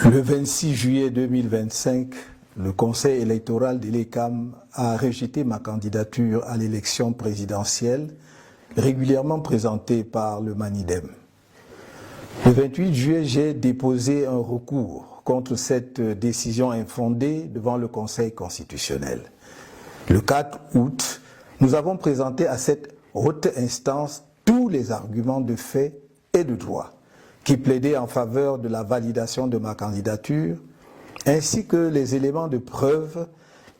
Le 26 juillet 2025, le Conseil électoral de l'ECAM a rejeté ma candidature à l'élection présidentielle régulièrement présentée par le MANIDEM. Le 28 juillet, j'ai déposé un recours contre cette décision infondée devant le Conseil constitutionnel. Le 4 août, nous avons présenté à cette haute instance tous les arguments de fait et de droit qui plaidaient en faveur de la validation de ma candidature, ainsi que les éléments de preuve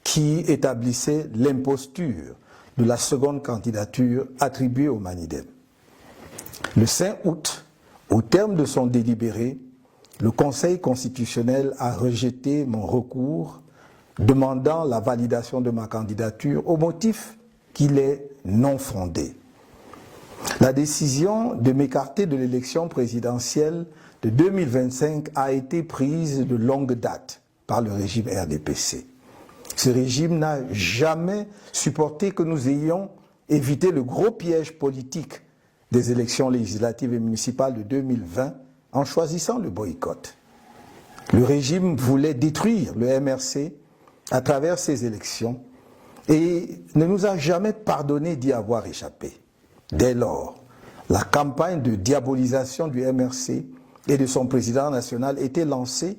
qui établissaient l'imposture de la seconde candidature attribuée au MANIDEM. Le 5 août, au terme de son délibéré, le Conseil constitutionnel a rejeté mon recours demandant la validation de ma candidature au motif qu'il est non fondé. La décision de m'écarter de l'élection présidentielle de 2025 a été prise de longue date par le régime RDPC. Ce régime n'a jamais supporté que nous ayons évité le gros piège politique des élections législatives et municipales de 2020 en choisissant le boycott. Le régime voulait détruire le MRC à travers ces élections et ne nous a jamais pardonné d'y avoir échappé. Dès lors, la campagne de diabolisation du MRC et de son président national était lancée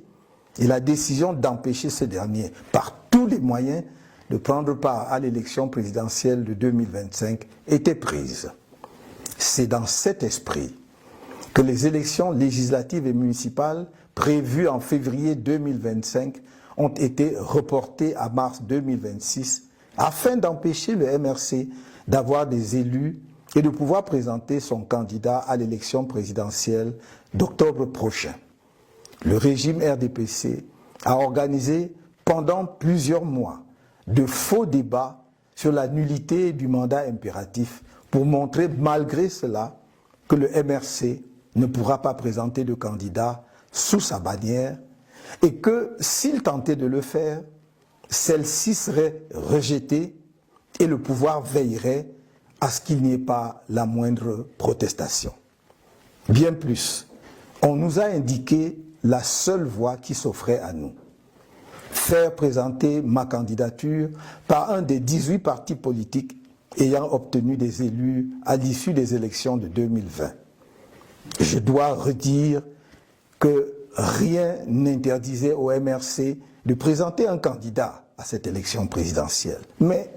et la décision d'empêcher ce dernier, par tous les moyens, de prendre part à l'élection présidentielle de 2025 était prise. C'est dans cet esprit que les élections législatives et municipales prévues en février 2025 ont été reportées à mars 2026 afin d'empêcher le MRC d'avoir des élus et de pouvoir présenter son candidat à l'élection présidentielle d'octobre prochain. Le régime RDPC a organisé pendant plusieurs mois de faux débats sur la nullité du mandat impératif pour montrer malgré cela que le MRC ne pourra pas présenter de candidat sous sa bannière et que s'il tentait de le faire, celle-ci serait rejetée et le pouvoir veillerait à ce qu'il n'y ait pas la moindre protestation. Bien plus, on nous a indiqué la seule voie qui s'offrait à nous. Faire présenter ma candidature par un des 18 partis politiques ayant obtenu des élus à l'issue des élections de 2020. Je dois redire que rien n'interdisait au MRC de présenter un candidat à cette élection présidentielle. Mais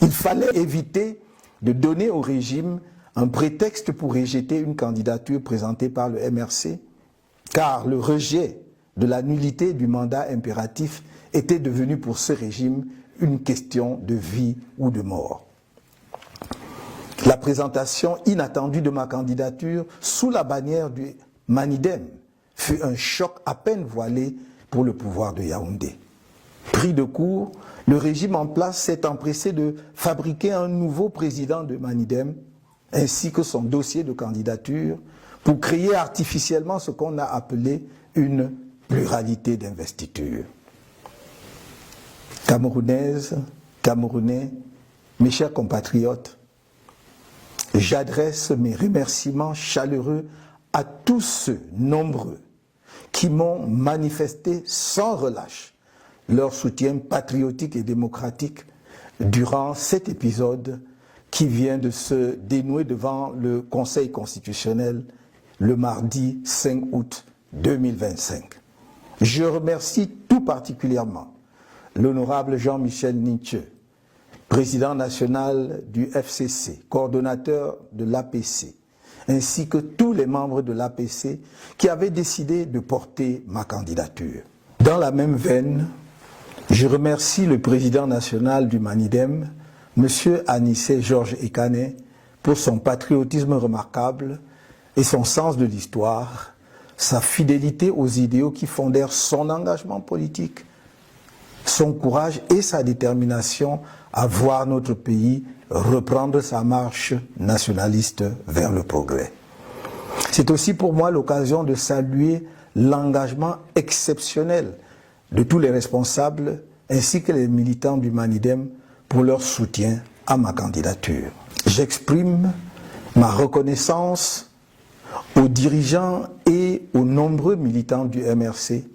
il fallait éviter de donner au régime un prétexte pour rejeter une candidature présentée par le MRC, car le rejet de la nullité du mandat impératif était devenu pour ce régime une question de vie ou de mort. La présentation inattendue de ma candidature sous la bannière du MANIDEM fut un choc à peine voilé pour le pouvoir de Yaoundé. Pris de court, le régime en place s'est empressé de fabriquer un nouveau président de MANIDEM ainsi que son dossier de candidature pour créer artificiellement ce qu'on a appelé une pluralité d'investiture. Camerounaises, Camerounais, mes chers compatriotes, j'adresse mes remerciements chaleureux à tous ceux nombreux qui m'ont manifesté sans relâche leur soutien patriotique et démocratique durant cet épisode qui vient de se dénouer devant le Conseil constitutionnel le mardi 5 août 2025. Je remercie tout particulièrement l'honorable Jean-Michel Nitche, président national du FCC, coordonnateur de l'APC, ainsi que tous les membres de l'APC qui avaient décidé de porter ma candidature. Dans la même veine, je remercie le président national du MANIDEM, M. Anissé Georges Ekane, pour son patriotisme remarquable et son sens de l'histoire, sa fidélité aux idéaux qui fondèrent son engagement politique, son courage et sa détermination à voir notre pays reprendre sa marche nationaliste vers le progrès. C'est aussi pour moi l'occasion de saluer l'engagement exceptionnel de tous les responsables ainsi que les militants du MANIDEM pour leur soutien à ma candidature. J'exprime ma reconnaissance aux dirigeants et aux nombreux militants du MRC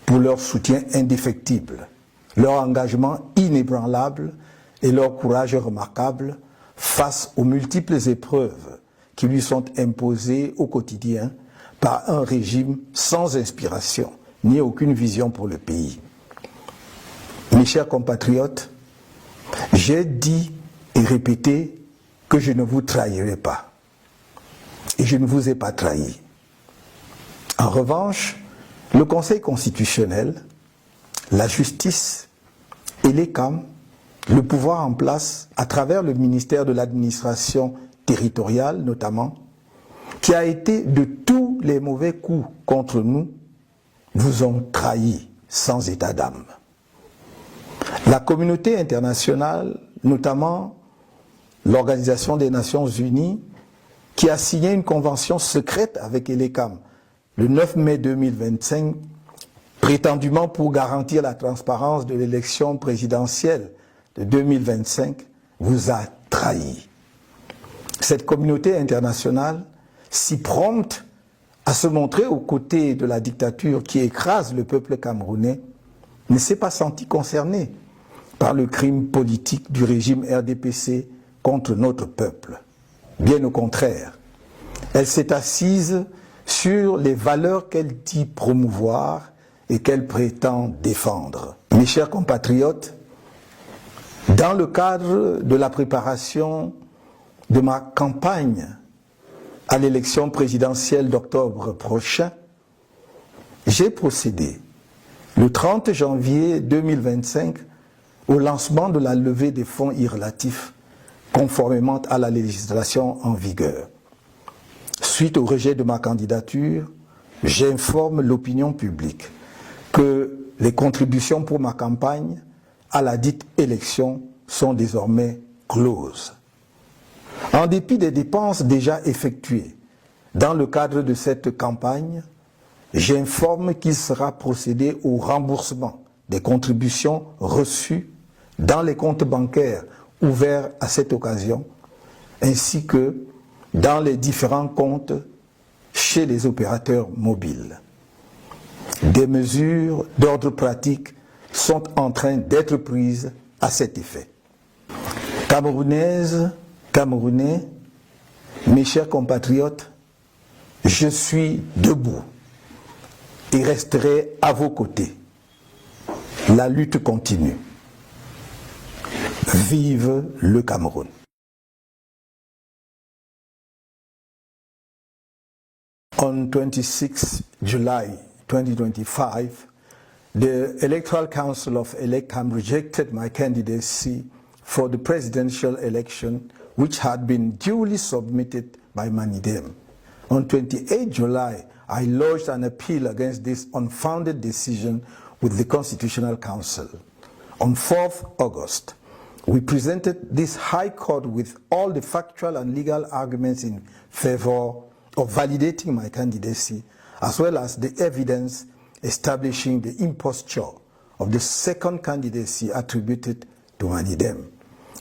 pour leur soutien indéfectible, leur engagement inébranlable et leur courage remarquable face aux multiples épreuves qui lui sont imposées au quotidien par un régime sans inspiration ni aucune vision pour le pays. Mes chers compatriotes, j'ai dit et répété que je ne vous trahirai pas. Et je ne vous ai pas trahi. En revanche, le Conseil constitutionnel, la justice et l'ECAM, le pouvoir en place à travers le ministère de l'administration territoriale notamment, qui a été de tous les mauvais coups contre nous, vous ont trahis sans état d'âme. La communauté internationale, notamment l'Organisation des Nations Unies, qui a signé une convention secrète avec l'ECAM le 9 mai 2025, prétendument pour garantir la transparence de l'élection présidentielle de 2025, vous a trahi. Cette communauté internationale, si prompte à se montrer aux côtés de la dictature qui écrase le peuple camerounais, ne s'est pas sentie concernée par le crime politique du régime RDPC contre notre peuple. Bien au contraire, elle s'est assise sur les valeurs qu'elle dit promouvoir et qu'elle prétend défendre. Mes chers compatriotes, dans le cadre de la préparation de ma campagne à l'élection présidentielle d'octobre prochain, j'ai procédé le 30 janvier 2025 au lancement de la levée des fonds irrelatifs conformément à la législation en vigueur. Suite au rejet de ma candidature, j'informe l'opinion publique que les contributions pour ma campagne à la dite élection sont désormais closes. En dépit des dépenses déjà effectuées dans le cadre de cette campagne, j'informe qu'il sera procédé au remboursement des contributions reçues dans les comptes bancaires ouverts à cette occasion, ainsi que dans les différents comptes chez les opérateurs mobiles. Des mesures d'ordre pratique sont en train d'être prises à cet effet. Camerounaises, Camerounais, mes chers compatriotes, je suis debout et resterai à vos côtés. La lutte continue. Vive le Cameroun. On 26 July 2025, the Electoral Council of ELECAM rejected my candidacy for the presidential election, which had been duly submitted by MANIDEM. On 28 July, I lodged an appeal against this unfounded decision with the Constitutional Council. On 4th August, we presented this High Court with all the factual and legal arguments in favor of validating my candidacy, as well as the evidence establishing the imposture of the second candidacy attributed to MANIDEM.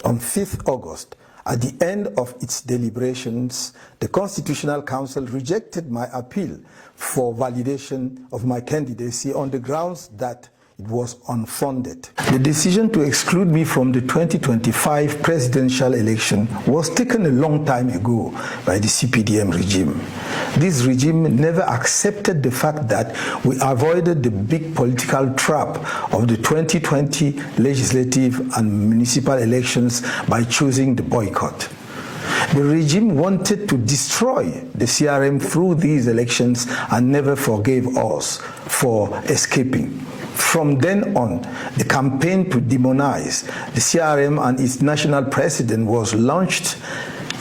On 5th August, at the end of its deliberations, the Constitutional Council rejected my appeal for validation of my candidacy on the grounds that it was unfounded. The decision to exclude me from the 2025 presidential election was taken a long time ago by the CPDM regime. This regime never accepted the fact that we avoided the big political trap of the 2020 legislative and municipal elections by choosing the boycott. The regime wanted to destroy the CRM through these elections and never forgave us for escaping. From then on, the campaign to demonize the CRM and its national president was launched,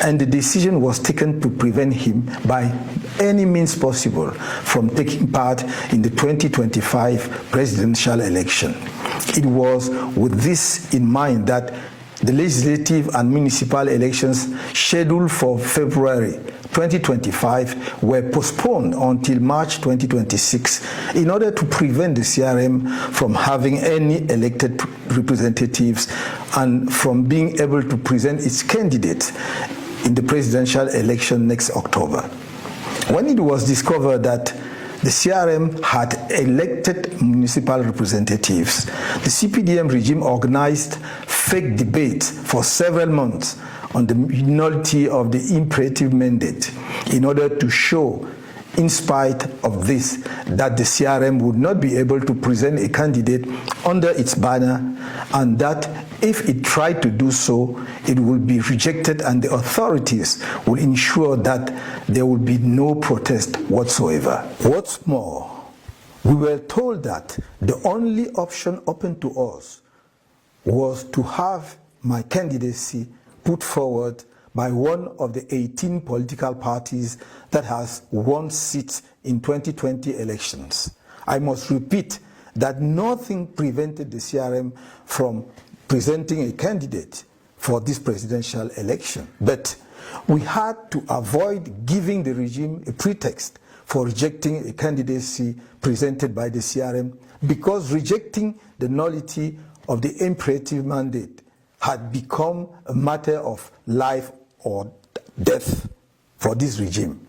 and the decision was taken to prevent him by any means possible from taking part in the 2025 presidential election. It was with this in mind that the legislative and municipal elections scheduled for February 2025 were postponed until March 2026 in order to prevent the CRM from having any elected representatives and from being able to present its candidates in the presidential election next October. When it was discovered that The CRM had elected municipal representatives. The CPDM regime organized fake debates for several months on the nullity of the imperative mandate in order to show, in spite of this, that the CRM would not be able to present a candidate under its banner, and that if it tried to do so, it would be rejected and the authorities will ensure that there will be no protest whatsoever. What's more, we were told that the only option open to us was to have my candidacy put forward by one of the 18 political parties that has won seats in 2020 elections. I must repeat that nothing prevented the CRM from presenting a candidate for this presidential election, but we had to avoid giving the regime a pretext for rejecting a candidacy presented by the CRM, because rejecting the nullity of the imperative mandate had become a matter of life or death for this regime.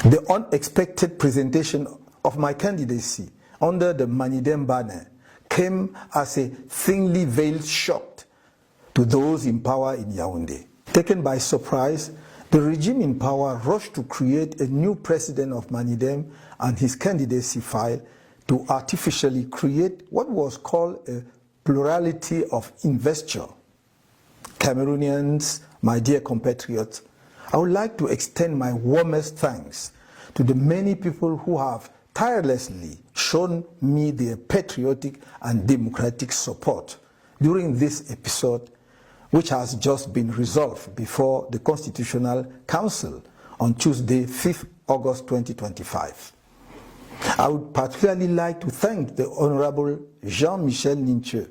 The unexpected presentation of my candidacy under the Manidem banner came as a thinly veiled shock to those in power in Yaoundé. Taken by surprise, the regime in power rushed to create a new president of Manidem and his candidacy file to artificially create what was called a plurality of investiture. Cameroonians, my dear compatriots, I would like to extend my warmest thanks to the many people who have tirelessly shown me their patriotic and democratic support during this episode, which has just been resolved before the Constitutional Council on Tuesday, 5th August 2025. I would particularly like to thank the Honorable Jean-Michel Ninche,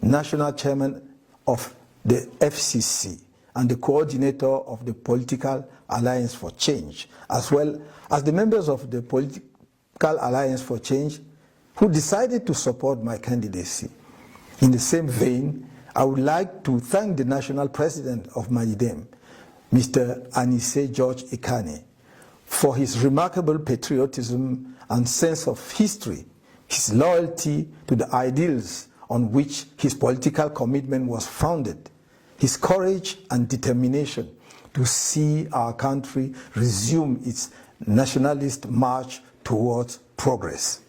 National Chairman of the FCC and the coordinator of the Political Alliance for Change, as well as the members of the Political Alliance for Change who decided to support my candidacy. In the same vein, I would like to thank the National President of Manidem, Mr. Anissé George Ekane, for his remarkable patriotism and sense of history, his loyalty to the ideals on which his political commitment was founded, his courage and determination to see our country resume its nationalist march towards progress.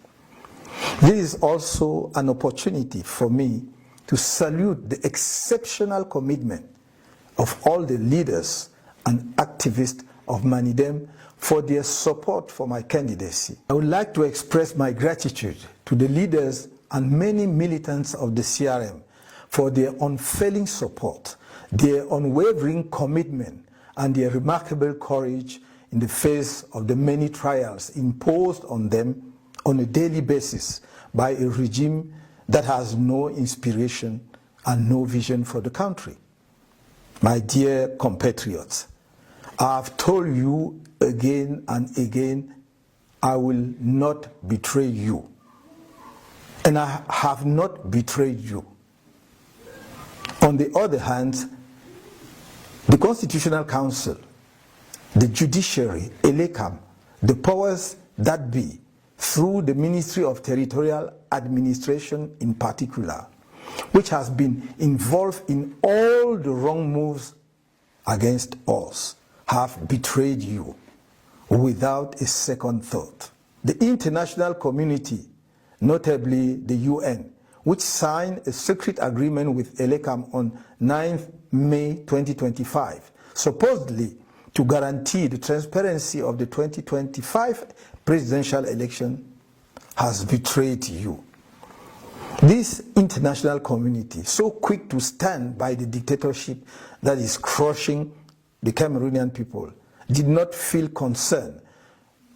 This is also an opportunity for me to salute the exceptional commitment of all the leaders and activists of Manidem for their support for my candidacy. I would like to express my gratitude to the leaders and many militants of the CRM for their unfailing support, their unwavering commitment, and their remarkable courage in the face of the many trials imposed on them on a daily basis by a regime that has no inspiration and no vision for the country. My dear compatriots, I have told you again and again, I will not betray you. And I have not betrayed you. On the other hand, the Constitutional Council, the judiciary, ELECAM, the powers that be, through the Ministry of Territorial Administration in particular, which has been involved in all the wrong moves against us, have betrayed you without a second thought. The international community, notably the UN, which signed a secret agreement with ELECAM on 9th May 2025, supposedly to guarantee the transparency of the 2025 presidential election, has betrayed you. This international community, so quick to stand by the dictatorship that is crushing the Cameroonian people, did not feel concerned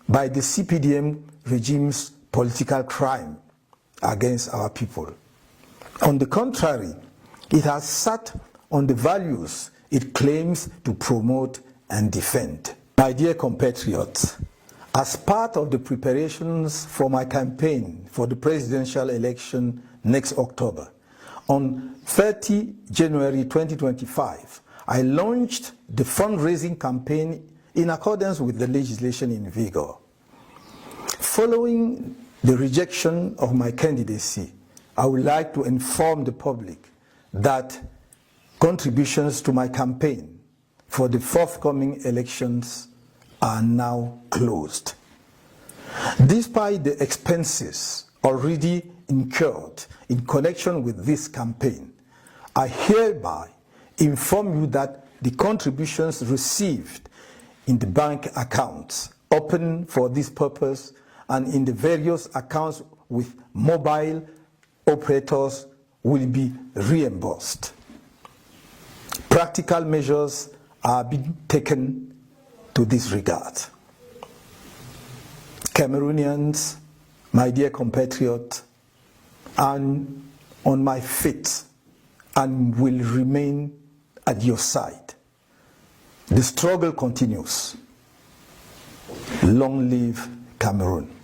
by the CPDM regime's political crime against our people. On the contrary, it has sat on the values it claims to promote and defend. My dear compatriots, as part of the preparations for my campaign for the presidential election next October, on 30 January 2025, I launched the fundraising campaign in accordance with the legislation in vigor. Following the rejection of my candidacy, I would like to inform the public that contributions to my campaign for the forthcoming elections are now closed. Despite the expenses already incurred in connection with this campaign, I hereby inform you that the contributions received in the bank accounts open for this purpose and in the various accounts with mobile operators will be reimbursed. Practical measures are being taken to this regard. Cameroonians, my dear compatriots, I'm on my feet and will remain at your side. The struggle continues. Long live Cameroon.